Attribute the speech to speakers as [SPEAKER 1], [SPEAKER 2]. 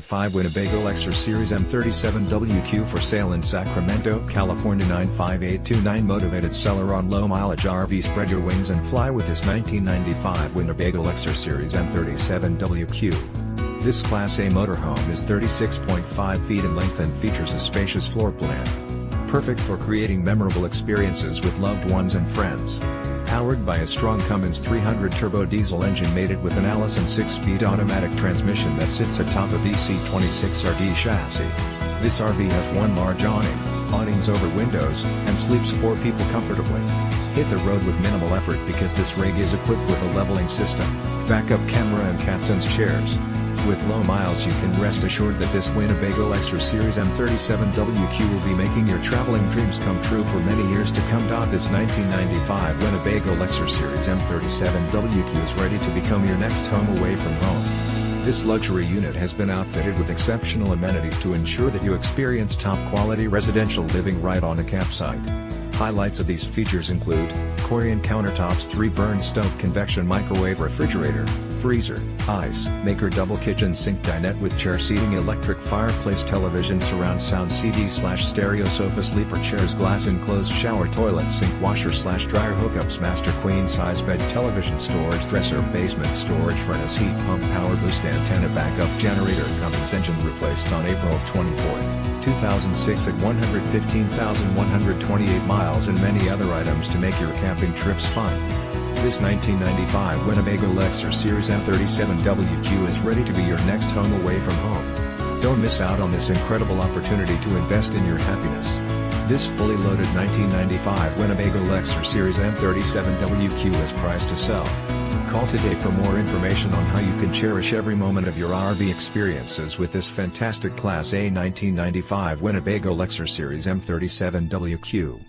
[SPEAKER 1] Winnebago Lexor Series M-37WQ for sale in Sacramento, California 95829. Motivated seller on low mileage RV. Spread your wings and fly with this 1995 Winnebago Lexor Series M-37WQ. This Class A motorhome is 36.5 feet in length and features a spacious floor plan. Perfect for creating memorable experiences with loved ones and friends. Powered by a strong Cummins 300 turbo diesel engine mated with an Allison 6-speed automatic transmission that sits atop a VC26RD chassis. This RV has one large awning, awnings over windows, and sleeps 4 people comfortably. Hit the road with minimal effort because this rig is equipped with a leveling system, backup camera and captain's chairs. With low miles, you can rest assured that this Winnebago Lexor Series M-37WQ will be making your traveling dreams come true for many years to come. This 1995 Winnebago Lexor Series M-37WQ is ready to become your next home away from home. This luxury unit has been outfitted with exceptional amenities to ensure that you experience top-quality residential living right on a campsite. Highlights of these features include Corian countertops, 3-burn StoveConvection microwave refrigerator, freezer, ice, MakerDouble kitchen SinkDinette with chair, SeatingElectric, FireplaceTelevisionSurround, SoundCD/StereoSofa, SleeperChairs, glass enclosed ShowerToilet, SinkWasher/dryer, HookupsMaster, queen-size BedTelevisionStorage, DresserBasement, StorageFurnaceHeat, PumpPower, boost antenna backup, GeneratorCummings, engine replaced on April 24, 2006 at 115,128 miles, and many other items to make your camping trips fun. This 1995 Winnebago Lexor Series M-37WQ is ready to be your next home away from home. Don't miss out on this incredible opportunity to invest in your happiness. This fully loaded 1995 Winnebago Lexor Series M-37WQ is priced to sell. Call today for more information on how you can cherish every moment of your RV experiences with this fantastic Class A 1995 Winnebago Lexor Series M-37WQ.